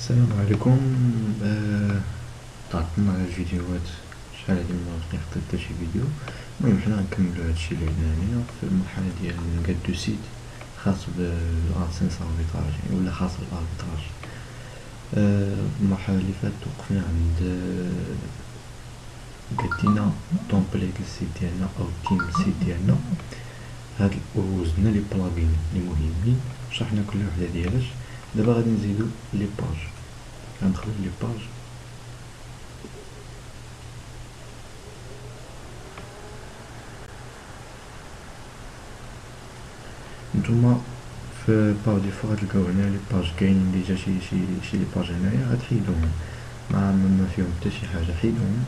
السلام عليكم. تعطلنا على الفيديوهات شحال هادي من مبقيت نحط حتى شي فيديو. المهم حنا غنكملو هادشي اللي عندنا هنايا في المرحلة ديال نقادو سيت خاص بالادسنس اربيتراج يعني ولا خاص بالاربيتراج. المرحلة اللي فاتت وقفنا عند قدينا تومبليت السيت ديالنا او تيم السيت ديالنا هاد وزدنا لي بلاغين لي مهمين شرحنا كل وحدة ديالاش. دابا غادي نزيدو لي باج، غندخلو لي باج. نتوما في باغ ديفو غتلقاو هنا لي باج كاينين ديجا شي لي باج هنايا غتحيدوهم ما فيهم حتى شي حاجه، حيدوهم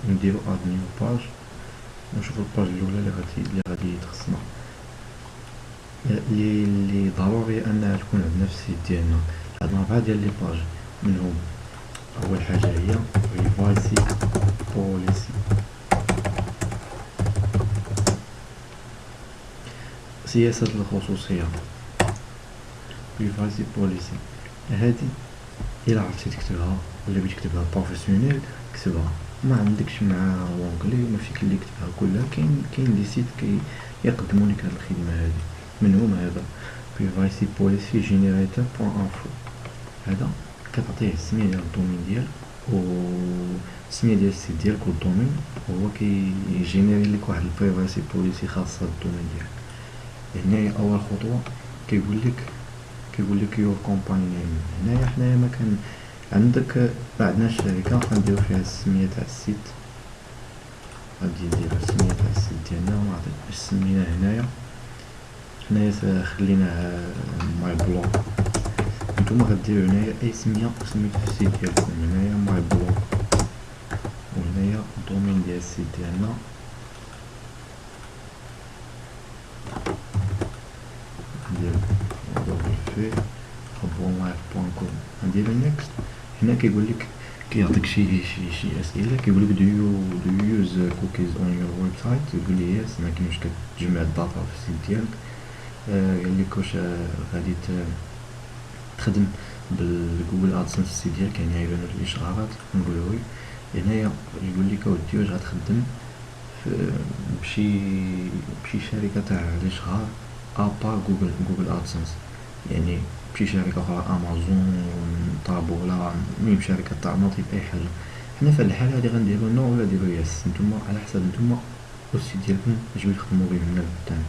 ونديرو اد نيو باج ونشوفو الباج الاولى اللي غادي تخصنا، اللي ضروري انها تكون عندنا في السيت ديالنا. هاد الاربعه ديال لي باج منهم اول حاجه هي privacy policy، سياسة الخصوصية privacy policy. هادي إلا عرفتي تكتبها ولا بغيتي تكتبها بروفيسيونيل كتبها، ما عندكش مع لونجلي وما فيك اللي يكتبها كلها. كاين دي سيت يقدموا لك هاد الخدمة هادي، منهم هذا privacy policy generator.info. هذا كتعطيه السمية ديال الدومين ديالك و السمية ديال السيت ديالك والدومين، وهو كيجينيري لك واحد البريفاسي بوليسي خاصة بالدومين ديالك. هنايا اول خطوه كيقول لك يور كومباني نيم. هنايا حنايا ما كان عندك بعدنا الشركه غنديرو فيها السميه تاع السيت، غادي نديرو السميه تاع السيت ديالنا وما عرفت واش سميناه. حنايا خليناه ماي بلوك. نتوما غديرو هنايا اي سميه سميتو في السيت ديالكم. هنايا ماي بلوك، وهنايا الدومين ديال السيت ديالنا في خبرونلايف.com. نديرو نيكست. هنا كيقول لك كيعطيك شي اسئله، كيقول لك do you use cookies on your website. تقول لي يس، ما كاينش كتجمع الداتا في السيت ديالك. قال لك واش غادي تخدم بالجوجل ادسنس في السيت ديالك، يعني يبانو الاشعارات. نقول وي. هنايا يقول لك اودي واش غتخدم بشي شركه تاع الاشهار ابار جوجل ادسنس، يعني بشي شركه اخرى امازون طابولا، المهم شركه تاع نوطيب اي حاجه. حنا في الحاله هادي غنديرو نو ولا ديرو يس، نتوما على حسب نتوما والسيت ديالكم اش بغيتو تخدمو به من القدام.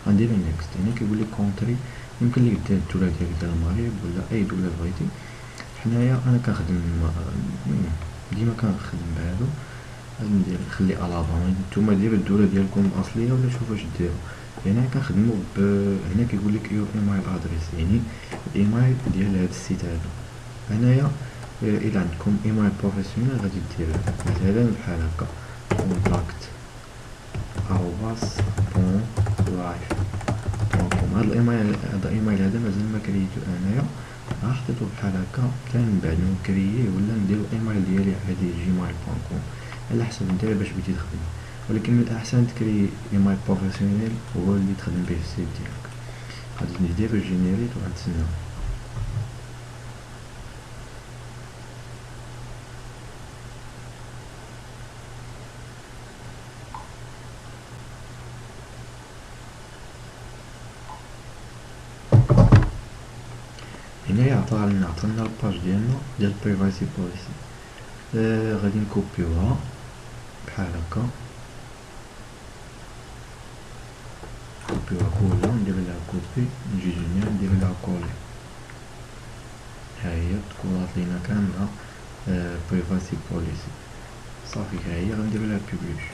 غنديرو نيكست. هنا كيقول لك كونتري، يمكن ليك دير الدوله ديالك ديال المغرب ولا اي دوله بغيتي. حنايا انا كنخدم ديما كنخدم بهادو، ندير نخلي الاباما. نتوما ديرو الدوله ديالكم الاصليه ولا شوفوا واش ديرو. هنا كنخدمو هنا كيقول لك يور ايميل ادريس، يعني الايميل ديال هاد السيت هذا. هنايا الى عندكم ايميل بروفيسيونيل غادي ديرو مثلا بحال هكا contact @bonlife.com. هاد الايميل هذا مازال ما كريتو انايا، حطيتو بحال هكا. كان من بعد نكرييه ولا نديرو ايميل ديالي عادي gmail.com على حسب نتا باش بغيتي تخدم، ولكن من الاحسن تكري ايميل بروفيسيونيل هو اللي تخدم به في السيت ديالك. غادي نديرو جينيريت وغنتسناو. هنايا عطانا الباج ديالنا ديال privacy policy. غادي نكوبيوها بحال هكا، كوبيوها كلها ندير لها كوبي، نجي هنا ندير لها كولي. ها هي تكونات لينا كامله privacy policy صافي. ها هي غندير لها بوبليش.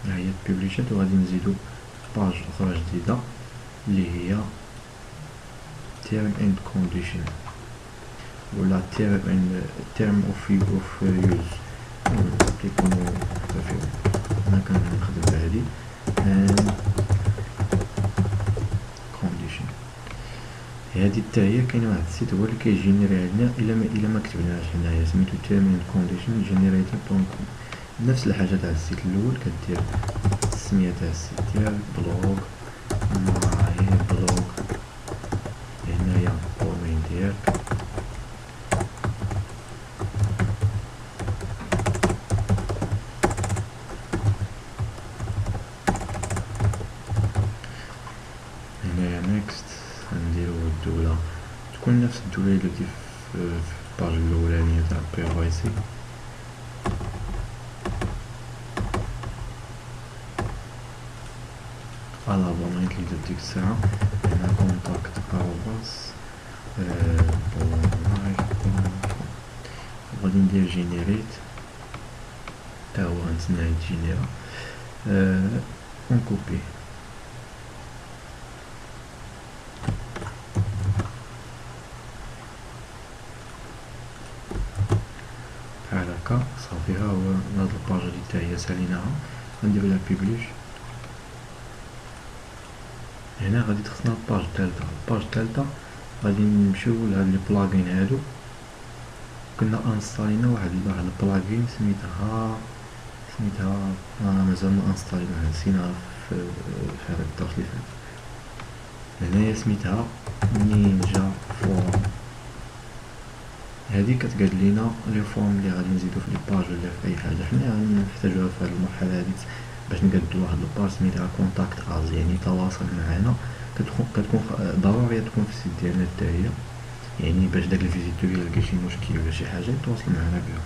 ها هي بوبليشات، وغادي نزيدو باج اخرى جديده اللي هي term and condition ولا term of use. كيكونوا فيهم انا كنخدم بهادي and condition. هادي حتى هي كاين واحد السيت هو اللي كيجينيريها لنا الا ما كتبناهاش هنايا، سميتو term and condition generator.com. نفس الحاجه تاع السيت الاول، كدير السميه تاع السيت ديالك بلوغ ماي بلوغ، هنايا الدومين ديالك، هنايا نيكست غنديرو الدولة تكون نفس الدولة اللي درتي في الباج الاولانية تاع PYC. الابونمنت اللي درت ديك الساعة، هنا كونتاكت ارباص غادي ندير جينيريت تا هو غنتسناه يتجينيرا، ونكوبيه بحال هكا صافي. ها هو هاد الباج اللي حتى هي ساليناها، غنديرو لها بيبليش. هنا غادي تخصنا الباج الثالثة. الباج الثالثة غادي نمشيو لهاد لي بلاغين هادو، كنا انستالينا واحد البلاغين سميتها مازال ما انستاليناها، نسيناها في هذاك الدرس اللي فات. هنايا سميتها نينجا فورم. هذه كتقاد لينا لي فورم اللي غادي نزيدو في لي باج ولا في اي حاجه. حنا نحتاجوها في هذه المرحله هذه باش نقادو واحد الباج سميتها كونتاكت از، يعني تواصل معنا. كتكون ضروريه تكون في السيت ديالنا حتى هي، يعني باش داك الفيزيتور الا لقى شي مشكل ولا شي حاجه يتواصل معنا بها.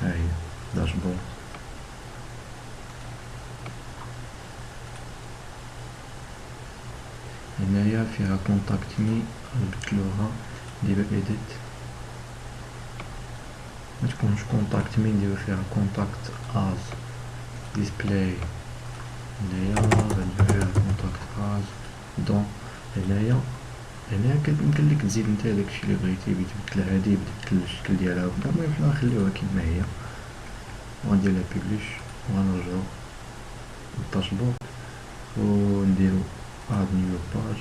هاهي داشبورد. هنايا فيها كونتاكت مي، نبدلوها نديرو ايديت، متكونش كونتاكت مي نديرو فيها كونتاكت از ديسبلاي. هنايا غنديرو فيها كونتاكت از دون. هنايا يمكن ليك تزيد نتا داكشي اللي بغيتي، تبدل هادي بدل الشكل ديالها ولا. المهم حنا نخليوها كيما هي، وغندير لها بيبليش، وغنرجعو للداشبورد ونديرو اد نيو باج.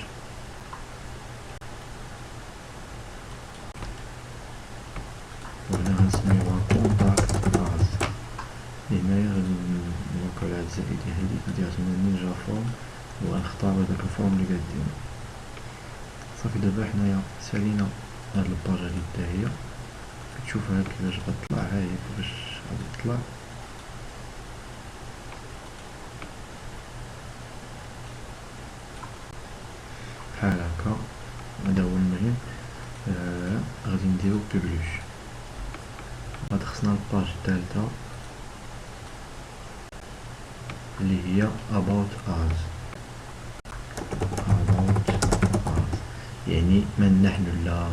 وهنا غنسميوها كونتاكت از. هنايا غادي نوكل على هاد الزائدة هادي، ندير سميها نينجا فورم، وغنختار هداك الفورم اللي قادين. صافي دابا حنايا سالينا هاد الباج هادي حتى هي، كتشوفها كيفاش غتطلع. هاهي كيفاش غادي تطلع. بحال هكا، هذا هو المهم. غادي نديرو بيبليش. غادي خصنا الباج الثالثة اللي هي about us. يعني من نحن لا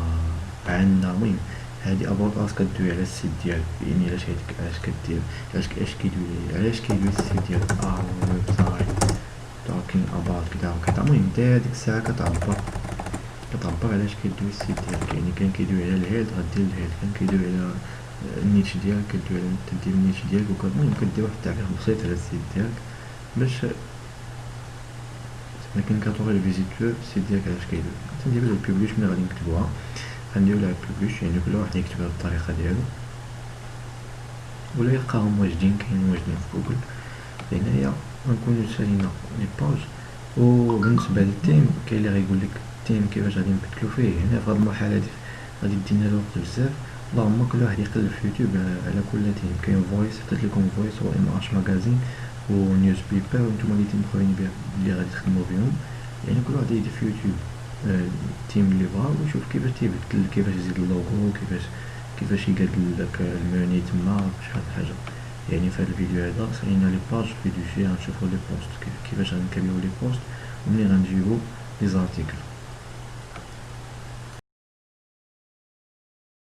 عنا. المهم هادي about us كدوي على السيت ديالك، يعني علاش كدير علاش كيدوي السيت ديالك ويب سايت talking about كدا وكدا. المهم نتا هاديك الساعة كتعبر علاش كيدوي السيت ديالك. يعني كان كيدوي على الهيد غدير الهيد، كان كيدوي على النيتش ديالك كدوي على تدير النيتش ديالك وكذا. المهم كدير واحد التعريف بسيط على السيت ديالك باش لكن كتوري الفيزيتور السيت ديالك علاش كيدوي. تنديرو لها البيبليش ملي غادي نكتبوها، غنديرو لها البيبليش، يعني كل واحد يكتبها بالطريقة ديالو ولا يلقاهم واجدين، كاينين واجدين في جوجل. هنايا غنكونو سالينا لي باج. وبالنسبة للتيم كاين اللي غيقول لك التيم كيفاش غادي نبدلو فيه. هنا في هاد المرحلة هادي غادي دينا الوقت بزاف، اللهم كل واحد يقلب في يوتيوب على كل تيم. كاين فويس، عطيت لكم فويس و ام اش ماغازين ونيوز بيبر، وانتوما اللي مخوين بها اللي غادي تخدمو بهم. يعني كل واحد يدير في يوتيوب التيم اللي بغا ويشوف كيفاش تيبدل، كيفاش يزيد اللوغو، كيفاش يقادل داك الموني تما شحال حاجه. يعني في هذا الفيديو هذا سالينا لي باج، فيديو جاي غنشوفو لي بوست كيفاش غنكريو لي بوست، ومنين غنجيبو لي زارتيكل.